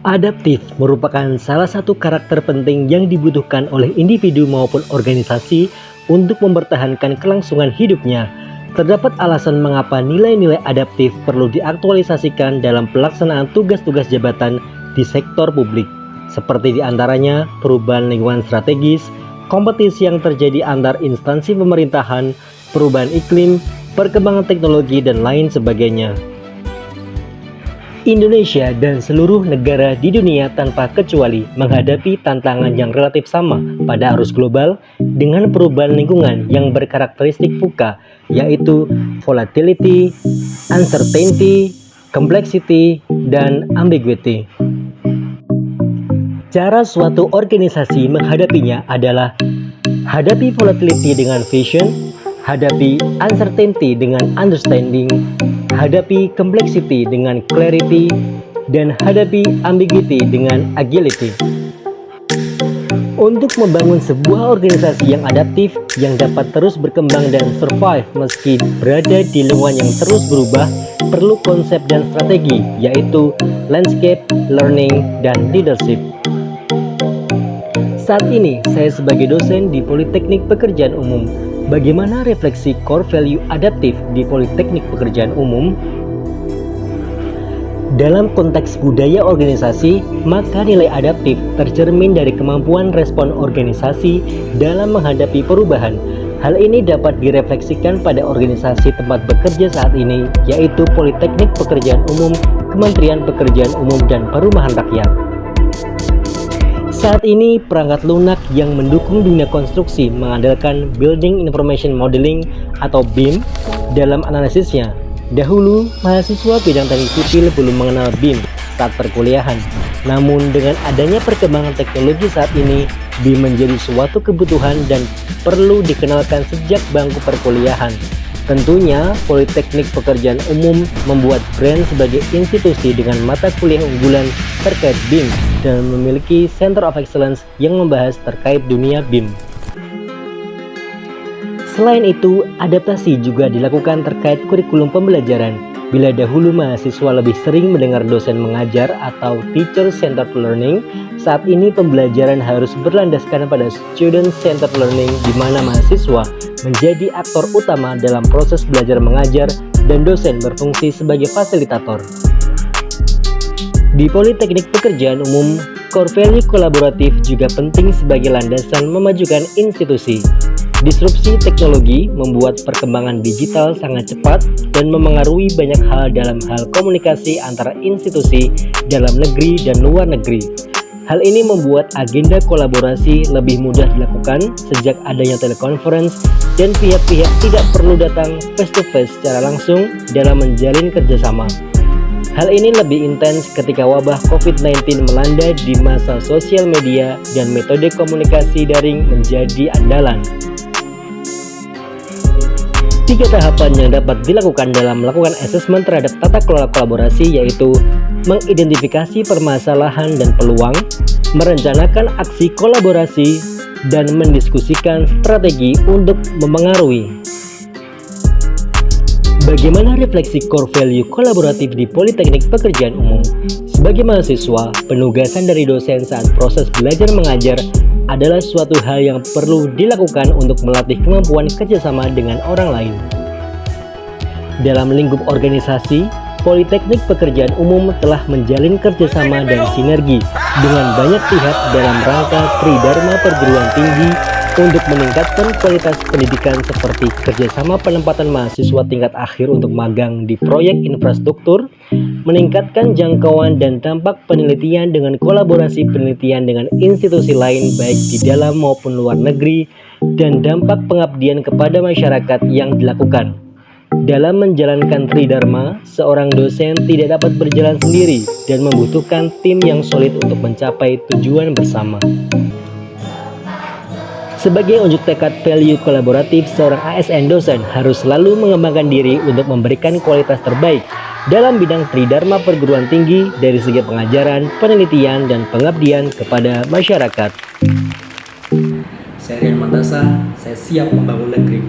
Adaptif merupakan salah satu karakter penting yang dibutuhkan oleh individu maupun organisasi untuk mempertahankan kelangsungan hidupnya. Terdapat alasan mengapa nilai-nilai adaptif perlu diaktualisasikan dalam pelaksanaan tugas-tugas jabatan di sektor publik, seperti diantaranya perubahan lingkungan strategis, kompetisi yang terjadi antar instansi pemerintahan, perubahan iklim, perkembangan teknologi, dan lain sebagainya. Indonesia dan seluruh negara di dunia tanpa kecuali menghadapi tantangan yang relatif sama pada arus global dengan perubahan lingkungan yang berkarakteristik VUCA, yaitu volatility, uncertainty, complexity, dan ambiguity. Cara suatu organisasi menghadapinya adalah hadapi volatility dengan vision, hadapi uncertainty dengan understanding, hadapi complexity dengan clarity, dan hadapi ambiguity dengan agility. Untuk membangun sebuah organisasi yang adaptif, yang dapat terus berkembang dan survive meski berada di lingkungan yang terus berubah, perlu konsep dan strategi, yaitu landscape, learning, dan leadership. Saat ini, saya sebagai dosen di Politeknik Pekerjaan Umum. Bagaimana refleksi core value adaptif di Politeknik Pekerjaan Umum? Dalam konteks budaya organisasi, maka nilai adaptif tercermin dari kemampuan respon organisasi dalam menghadapi perubahan. Hal ini dapat direfleksikan pada organisasi tempat bekerja saat ini, yaitu Politeknik Pekerjaan Umum, Kementerian Pekerjaan Umum dan Perumahan Rakyat. Saat ini, perangkat lunak yang mendukung dunia konstruksi mengandalkan Building Information Modeling atau BIM dalam analisisnya. Dahulu, mahasiswa bidang teknik sipil belum mengenal BIM saat perkuliahan. Namun, dengan adanya perkembangan teknologi saat ini, BIM menjadi suatu kebutuhan dan perlu dikenalkan sejak bangku perkuliahan. Tentunya, Politeknik Pekerjaan Umum membuat brand sebagai institusi dengan mata kuliah unggulan terkait BIM dan memiliki Center of Excellence yang membahas terkait dunia BIM. Selain itu, adaptasi juga dilakukan terkait kurikulum pembelajaran. Bila dahulu mahasiswa lebih sering mendengar dosen mengajar atau teacher-centered learning, saat ini pembelajaran harus berlandaskan pada student-centered learning, di mana mahasiswa menjadi aktor utama dalam proses belajar mengajar dan dosen berfungsi sebagai fasilitator. Di Politeknik Pekerjaan Umum, core value kolaboratif juga penting sebagai landasan memajukan institusi. Disrupsi teknologi membuat perkembangan digital sangat cepat dan memengaruhi banyak hal dalam hal komunikasi antara institusi dalam negeri dan luar negeri. Hal ini membuat agenda kolaborasi lebih mudah dilakukan sejak adanya telekonferensi dan pihak-pihak tidak perlu datang face-to-face secara langsung dalam menjalin kerjasama. Hal ini lebih intens ketika wabah COVID-19 melanda di masa sosial media dan metode komunikasi daring menjadi andalan. 3 tahapan yang dapat dilakukan dalam melakukan asesmen terhadap tata kelola kolaborasi, yaitu mengidentifikasi permasalahan dan peluang, merencanakan aksi kolaborasi, dan mendiskusikan strategi untuk memengaruhi. Bagaimana refleksi core value kolaboratif di Politeknik Pekerjaan Umum? Sebagai mahasiswa, penugasan dari dosen saat proses belajar mengajar adalah suatu hal yang perlu dilakukan untuk melatih kemampuan kerjasama dengan orang lain. Dalam lingkup organisasi, Politeknik Pekerjaan Umum telah menjalin kerjasama dan sinergi dengan banyak pihak dalam rangka Tridharma Perguruan Tinggi untuk meningkatkan kualitas pendidikan seperti kerjasama penempatan mahasiswa tingkat akhir untuk magang di proyek infrastruktur, meningkatkan jangkauan dan dampak penelitian dengan kolaborasi penelitian dengan institusi lain baik di dalam maupun luar negeri, dan dampak pengabdian kepada masyarakat yang dilakukan. Dalam menjalankan Tridharma, seorang dosen tidak dapat berjalan sendiri dan membutuhkan tim yang solid untuk mencapai tujuan bersama. Sebagai unjuk tekad value kolaboratif, seorang ASN dosen harus selalu mengembangkan diri untuk memberikan kualitas terbaik dalam bidang Tridharma Perguruan Tinggi dari segi pengajaran, penelitian, dan pengabdian kepada masyarakat. Saya Rian Matasa, saya siap membangun negeri.